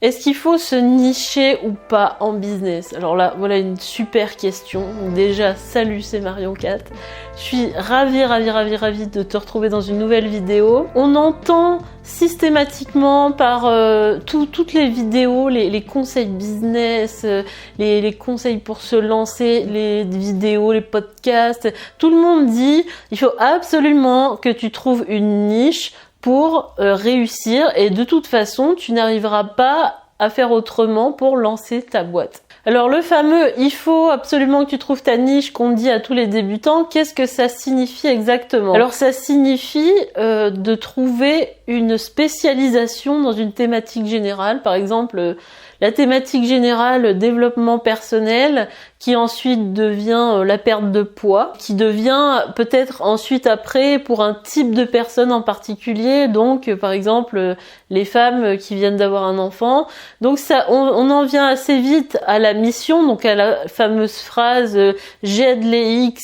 Est-ce qu'il faut se nicher ou pas en business? Alors là, voilà une super question. Donc déjà, salut, c'est Marion Cat. Je suis ravie de te retrouver dans une nouvelle vidéo. On entend systématiquement par toutes les vidéos, les conseils business, les conseils pour se lancer, les vidéos, les podcasts. Tout le monde dit, il faut absolument que tu trouves une niche pour réussir, et de toute façon tu n'arriveras pas à faire autrement pour lancer ta boîte. Alors le fameux il faut absolument que tu trouves ta niche qu'on dit à tous les débutants, qu'est-ce que ça signifie exactement? Alors ça signifie de trouver une spécialisation dans une thématique générale, par exemple la thématique générale développement personnel, qui ensuite devient la perte de poids, qui devient peut-être ensuite après pour un type de personne en particulier, donc par exemple les femmes qui viennent d'avoir un enfant. Donc ça, on en vient assez vite à la mission, donc à la fameuse phrase j'aide les X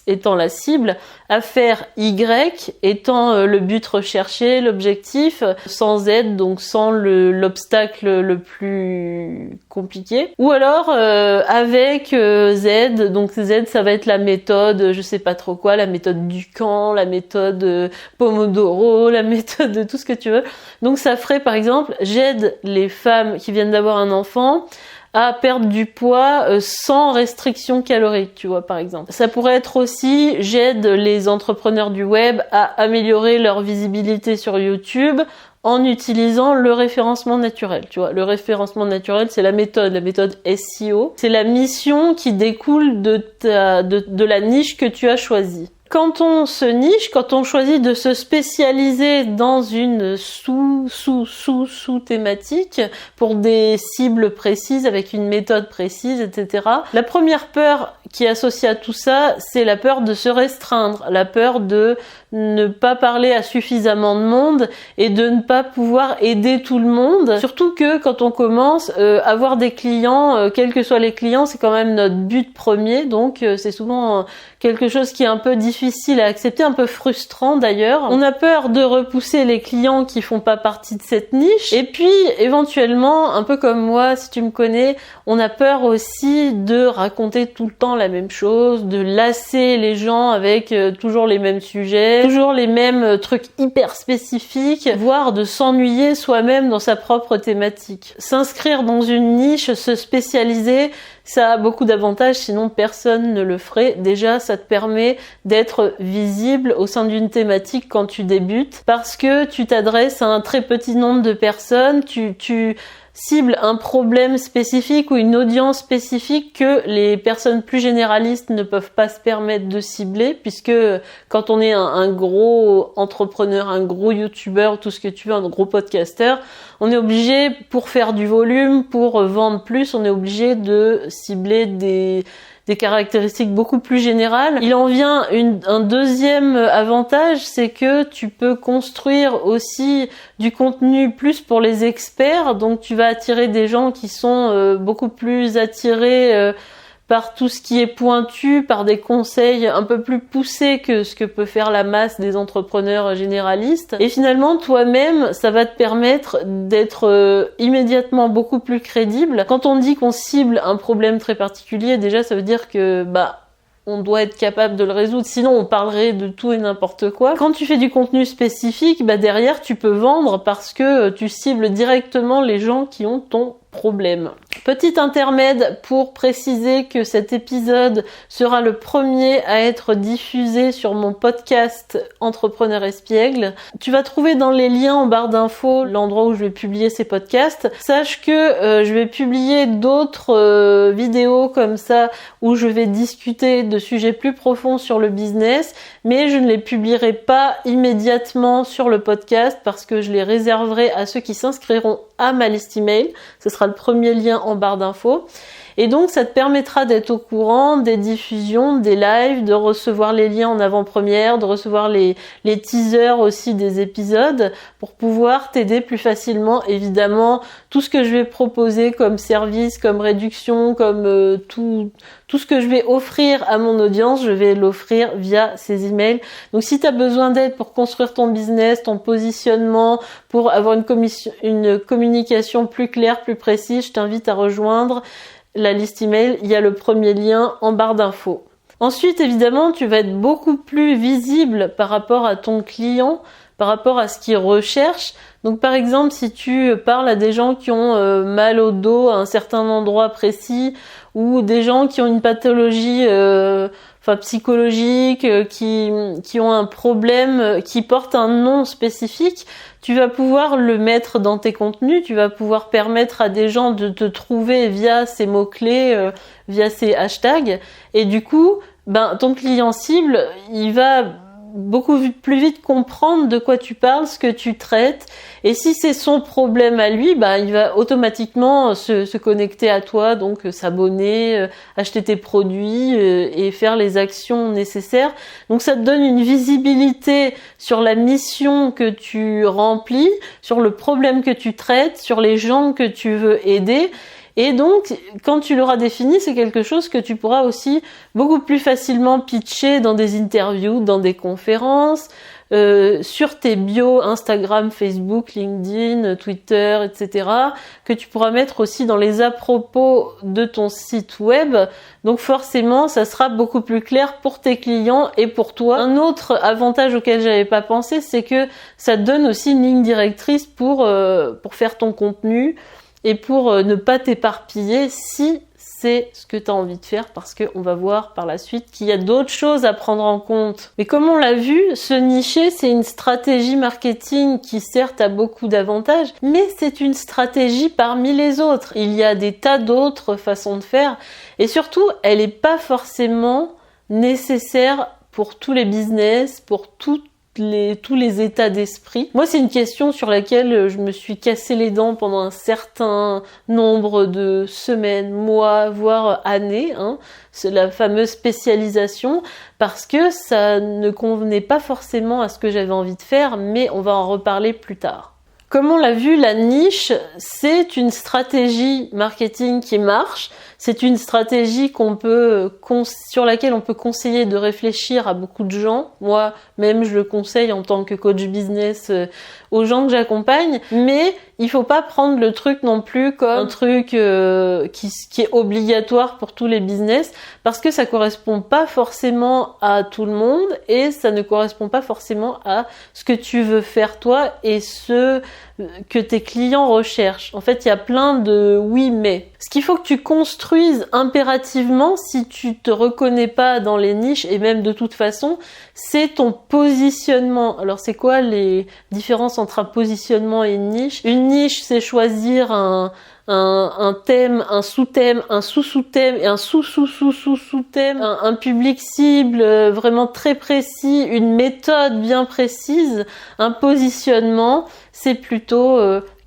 étant la cible, à faire Y étant le but recherché, l'objectif, sans Z, donc sans l'obstacle le plus compliqué. Ou alors avec Z, donc Z ça va être la méthode, je sais pas trop quoi, la méthode Ducan, la méthode Pomodoro, la méthode de tout ce que tu veux. Donc ça ferait par exemple, j'aide les femmes qui viennent d'avoir un enfant à perdre du poids sans restriction calorique, tu vois, par exemple. Ça pourrait être aussi, j'aide les entrepreneurs du web à améliorer leur visibilité sur YouTube en utilisant le référencement naturel, tu vois. Le référencement naturel, c'est la méthode SEO. C'est la mission qui découle de la niche que tu as choisie. Quand on se niche, quand on choisit de se spécialiser dans une sous-thématique pour des cibles précises, avec une méthode précise, etc. La première peur qui est associée à tout ça, c'est la peur de se restreindre, la peur de ne pas parler à suffisamment de monde et de ne pas pouvoir aider tout le monde. Surtout que quand on commence, avoir des clients, quels que soient les clients, c'est quand même notre but premier, donc c'est souvent quelque chose qui est un peu difficile à accepter, un peu frustrant d'ailleurs. On a peur de repousser les clients qui font pas partie de cette niche. Et puis, éventuellement, un peu comme moi, si tu me connais, on a peur aussi de raconter tout le temps la même chose, de lasser les gens avec toujours les mêmes sujets, toujours les mêmes trucs hyper spécifiques, voire de s'ennuyer soi-même dans sa propre thématique. S'inscrire dans une niche, se spécialiser, ça a beaucoup d'avantages, sinon personne ne le ferait. Déjà, ça te permet d'être visible au sein d'une thématique quand tu débutes, parce que tu t'adresses à un très petit nombre de personnes, tu cibles un problème spécifique ou une audience spécifique que les personnes plus généralistes ne peuvent pas se permettre de cibler, puisque quand on est un gros entrepreneur, un gros youtubeur, tout ce que tu veux, un gros podcasteur, on est obligé, pour faire du volume, pour vendre plus, on est obligé de cibler des caractéristiques beaucoup plus générales. Il en vient un deuxième avantage, c'est que tu peux construire aussi du contenu plus pour les experts, donc tu vas attirer des gens qui sont beaucoup plus attirés par tout ce qui est pointu, par des conseils un peu plus poussés que ce que peut faire la masse des entrepreneurs généralistes. Et finalement, toi-même, ça va te permettre d'être immédiatement beaucoup plus crédible. Quand on dit qu'on cible un problème très particulier, déjà, ça veut dire que, on doit être capable de le résoudre, sinon on parlerait de tout et n'importe quoi. Quand tu fais du contenu spécifique, derrière, tu peux vendre parce que tu cibles directement les gens qui ont ton problème. Petit intermède pour préciser que cet épisode sera le premier à être diffusé sur mon podcast Entrepreneur Espiègle. Tu vas trouver dans les liens en barre d'infos l'endroit où je vais publier ces podcasts. Sache que je vais publier d'autres vidéos comme ça où je vais discuter de sujets plus profonds sur le business, mais je ne les publierai pas immédiatement sur le podcast parce que je les réserverai à ceux qui s'inscriront à ma liste email. Ce sera le premier lien en barre d'infos. Et donc ça te permettra d'être au courant des diffusions, des lives, de recevoir les liens en avant-première, de recevoir les teasers aussi des épisodes pour pouvoir t'aider plus facilement. Évidemment, tout ce que je vais proposer comme service, comme réduction, comme tout ce que je vais offrir à mon audience, je vais l'offrir via ces emails. Donc si tu as besoin d'aide pour construire ton business, ton positionnement, pour avoir une communication plus claire, plus précise, je t'invite à rejoindre la liste email. Il y a le premier lien en barre d'infos. Ensuite, évidemment, tu vas être beaucoup plus visible par rapport à ton client, par rapport à ce qu'il recherche. Donc par exemple, si tu parles à des gens qui ont mal au dos à un certain endroit précis, ou des gens qui ont une pathologie psychologique, qui ont un problème qui porte un nom spécifique, tu vas pouvoir le mettre dans tes contenus, tu vas pouvoir permettre à des gens de te trouver via ces mots-clés, via ces hashtags, et du coup, ton client cible, il va beaucoup plus vite comprendre de quoi tu parles, ce que tu traites, et si c'est son problème à lui, il va automatiquement se connecter à toi, donc s'abonner, acheter tes produits et faire les actions nécessaires. Donc ça te donne une visibilité sur la mission que tu remplis, sur le problème que tu traites, sur les gens que tu veux aider. Et donc, quand tu l'auras défini, c'est quelque chose que tu pourras aussi beaucoup plus facilement pitcher dans des interviews, dans des conférences, sur tes bios Instagram, Facebook, LinkedIn, Twitter, etc., que tu pourras mettre aussi dans les à propos de ton site web. Donc forcément, ça sera beaucoup plus clair pour tes clients et pour toi. Un autre avantage auquel j'avais pas pensé, c'est que ça te donne aussi une ligne directrice pour faire ton contenu, et pour ne pas t'éparpiller si c'est ce que tu as envie de faire, parce qu'on va voir par la suite qu'il y a d'autres choses à prendre en compte. Mais comme on l'a vu, se nicher, c'est une stratégie marketing qui certes a beaucoup d'avantages, mais c'est une stratégie parmi les autres. Il y a des tas d'autres façons de faire, et surtout, elle n'est pas forcément nécessaire pour tous les business, pour tous les états d'esprit. Moi, c'est une question sur laquelle je me suis cassé les dents pendant un certain nombre de semaines, mois, voire années. C'est la fameuse spécialisation, parce que ça ne convenait pas forcément à ce que j'avais envie de faire, mais on va en reparler plus tard. Comme on l'a vu, la niche, c'est une stratégie marketing qui marche. C'est une stratégie sur laquelle on peut conseiller de réfléchir à beaucoup de gens. Moi, même, je le conseille en tant que coach business aux gens que j'accompagne. Mais il faut pas prendre le truc non plus comme un truc qui est obligatoire pour tous les business, parce que ça correspond pas forcément à tout le monde et ça ne correspond pas forcément à ce que tu veux faire toi et ce que tes clients recherchent. En fait, il y a plein de oui mais. Ce qu'il faut que tu construises impérativement, si tu te reconnais pas dans les niches, et même de toute façon, c'est ton positionnement. Alors c'est quoi les différences entre un positionnement et une niche? Une niche, c'est choisir un thème, un sous-thème, un sous-sous-thème et un sous-sous-sous-sous-sous-thème, un public cible vraiment très précis, une méthode bien précise. Un positionnement, c'est plutôt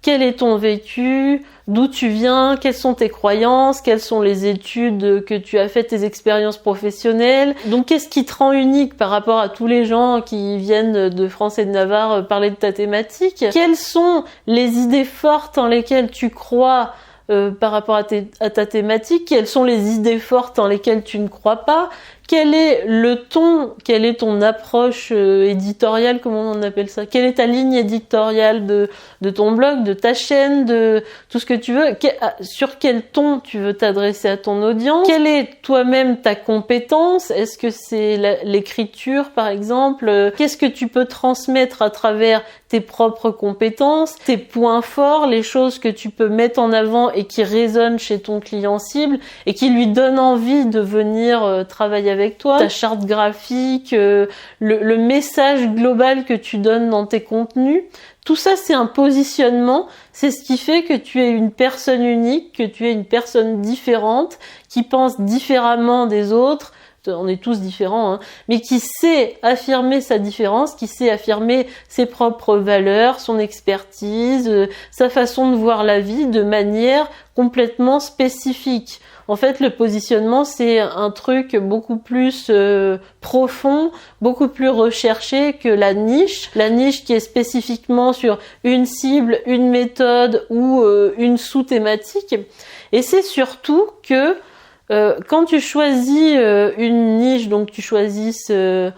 quel est ton vécu, d'où tu viens, quelles sont tes croyances, quelles sont les études que tu as faites, tes expériences professionnelles. Donc qu'est-ce qui te rend unique par rapport à tous les gens qui viennent de France et de Navarre parler de ta thématique? Quelles sont les idées fortes en lesquelles tu crois par rapport à ta thématique? Quelles sont les idées fortes en lesquelles tu ne crois pas? Quel est le ton? Quelle est ton approche éditoriale? Comment on appelle ça? Quelle est ta ligne éditoriale de ton blog, de ta chaîne, de tout ce que tu veux? Sur quel ton tu veux t'adresser à ton audience? Quelle est toi-même ta compétence? Est-ce que c'est l'écriture, par exemple? Qu'est-ce que tu peux transmettre à travers tes propres compétences, tes points forts, les choses que tu peux mettre en avant et qui résonnent chez ton client cible et qui lui donnent envie de venir travailler avec toi, ta charte graphique, le message global que tu donnes dans tes contenus. Tout ça, c'est un positionnement. C'est ce qui fait que tu es une personne unique, que tu es une personne différente, qui pense différemment des autres, on est tous différents, hein, mais qui sait affirmer sa différence, qui sait affirmer ses propres valeurs, son expertise, sa façon de voir la vie de manière complètement spécifique. En fait, le positionnement, c'est un truc beaucoup plus profond, beaucoup plus recherché que la niche. La niche qui est spécifiquement sur une cible, une méthode ou une sous-thématique. Et c'est surtout que quand tu choisis une niche, donc tu choisis une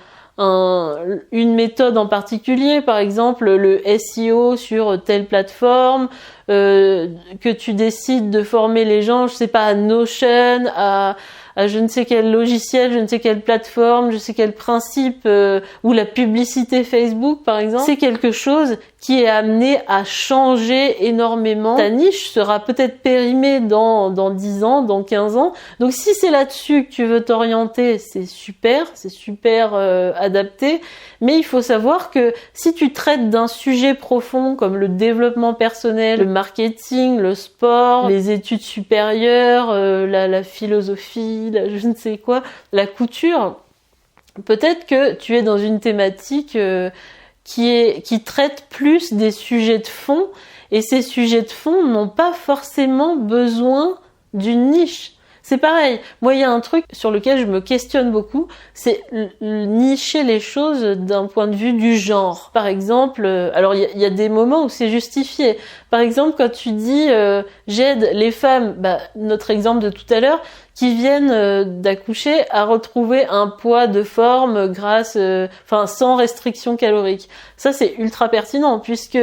méthode en particulier, par exemple le SEO sur telle plateforme, que tu décides de former les gens, je sais pas, à Notion, à je ne sais quel logiciel, je ne sais quelle plateforme, je sais quel principe, ou la publicité Facebook par exemple, c'est quelque chose qui est amené à changer énormément. Ta niche sera peut-être périmée dans 10 ans, dans 15 ans. Donc si c'est là-dessus que tu veux t'orienter, c'est super adapté. Mais il faut savoir que si tu traites d'un sujet profond comme le développement personnel, le marketing, le sport, les études supérieures, la philosophie, je ne sais quoi, la couture, peut-être que tu es dans une thématique qui traite plus des sujets de fond, et ces sujets de fond n'ont pas forcément besoin d'une niche. C'est pareil, moi il y a un truc sur lequel je me questionne beaucoup, c'est nicher les choses d'un point de vue du genre. Par exemple, alors il y a des moments où c'est justifié. Par exemple, quand tu dis j'aide les femmes, notre exemple de tout à l'heure, qui viennent d'accoucher à retrouver un poids de forme grâce, sans restriction calorique. Ça c'est ultra pertinent puisque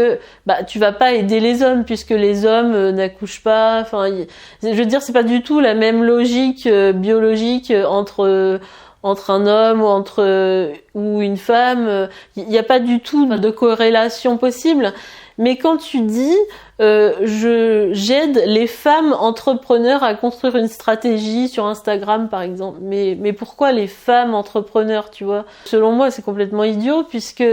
tu vas pas aider les hommes puisque les hommes n'accouchent pas. Je veux dire, c'est pas du tout la même logique biologique entre un homme ou une femme. Il n'y a pas du tout de corrélation possible. Mais quand tu dis j'aide les femmes entrepreneurs à construire une stratégie sur Instagram par exemple, mais pourquoi les femmes entrepreneurs, tu vois? Selon moi, c'est complètement idiot puisque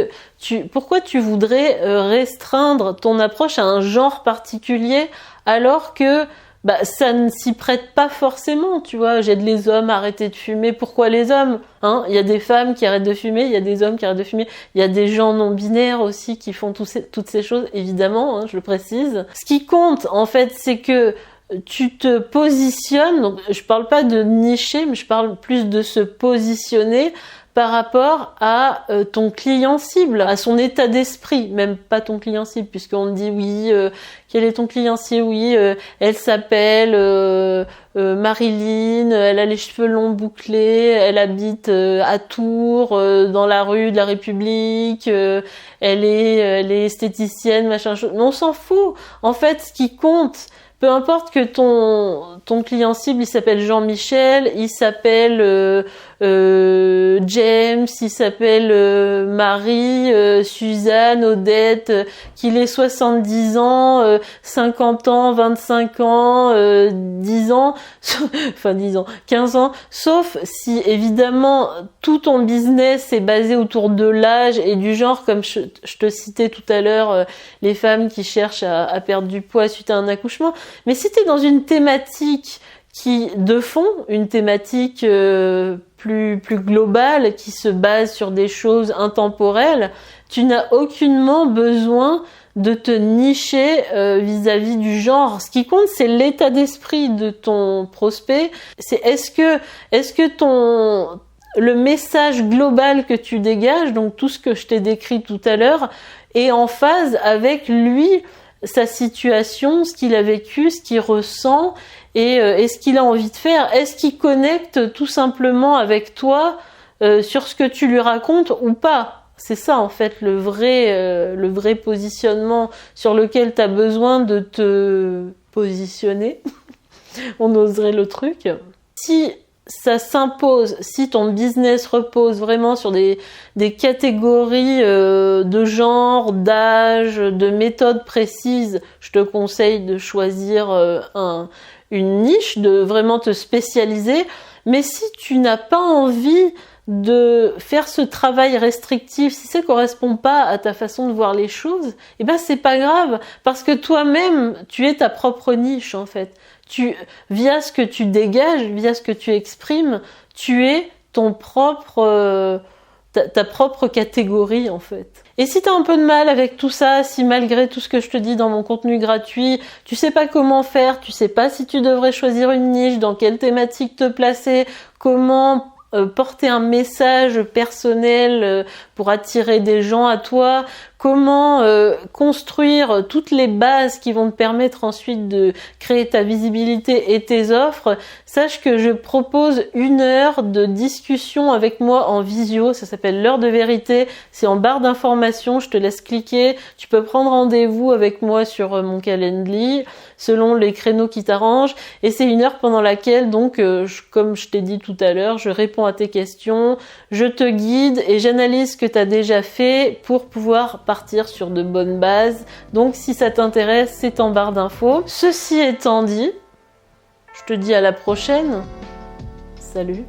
pourquoi tu voudrais restreindre ton approche à un genre particulier alors que ça ne s'y prête pas forcément, tu vois. J'aide les hommes à arrêter de fumer. Pourquoi les hommes? Il y a des femmes qui arrêtent de fumer, il y a des hommes qui arrêtent de fumer, il y a des gens non binaires aussi qui font toutes ces choses, évidemment, je le précise. Ce qui compte, en fait, c'est que tu te positionnes, donc je parle pas de nicher, mais je parle plus de se positionner par rapport à ton client cible, à son état d'esprit, même pas ton client cible, puisqu'on dit oui, quel est ton client cible? Oui, elle s'appelle Marilyn, elle a les cheveux longs bouclés, elle habite à Tours, dans la rue de la République, elle est esthéticienne, machin chose. Mais on s'en fout. En fait, ce qui compte, peu importe que ton client cible, il s'appelle Jean-Michel, il s'appelle James, il s'appelle Marie, Suzanne, Odette, qu'il ait 70 ans, 50 ans, 25 ans, 10 ans, 15 ans, sauf si évidemment tout ton business est basé autour de l'âge et du genre, comme je te citais tout à l'heure, les femmes qui cherchent à perdre du poids suite à un accouchement. Mais si t'es dans une thématique de fond, une thématique plus globale, qui se base sur des choses intemporelles, tu n'as aucunement besoin de te nicher vis-à-vis du genre. Ce qui compte, c'est l'état d'esprit de ton prospect. C'est est-ce que le message global que tu dégages, donc tout ce que je t'ai décrit tout à l'heure, est en phase avec lui, sa situation, ce qu'il a vécu, ce qu'il ressent et ce qu'il a envie de faire. Est-ce qu'il connecte tout simplement avec toi sur ce que tu lui racontes ou pas? C'est ça en fait le vrai positionnement sur lequel tu as besoin de te positionner. On oserait le truc. Si ça s'impose, si ton business repose vraiment sur des catégories de genre, d'âge, de méthodes précises, je te conseille de choisir une niche, de vraiment te spécialiser. Mais si tu n'as pas envie de faire ce travail restrictif, si ça correspond pas à ta façon de voir les choses, c'est pas grave, parce que toi-même, tu es ta propre niche en fait. Via ce que tu dégages, via ce que tu exprimes, tu es ton propre ta propre catégorie en fait. Et si t'as un peu de mal avec tout ça, si malgré tout ce que je te dis dans mon contenu gratuit, tu sais pas comment faire, tu sais pas si tu devrais choisir une niche, dans quelle thématique te placer, comment porter un message personnel pour attirer des gens à toi, comment construire toutes les bases qui vont te permettre ensuite de créer ta visibilité et tes offres, sache que je propose 1 heure de discussion avec moi en visio, ça s'appelle l'heure de vérité, c'est en barre d'informations, je te laisse cliquer, tu peux prendre rendez-vous avec moi sur mon Calendly, selon les créneaux qui t'arrangent, et c'est 1 heure pendant laquelle donc, comme je t'ai dit tout à l'heure, je réponds à tes questions, je te guide et j'analyse ce que tu as déjà fait pour pouvoir partir sur de bonnes bases. Donc si ça t'intéresse, c'est en barre d'infos. Ceci étant dit, je te dis à la prochaine. Salut!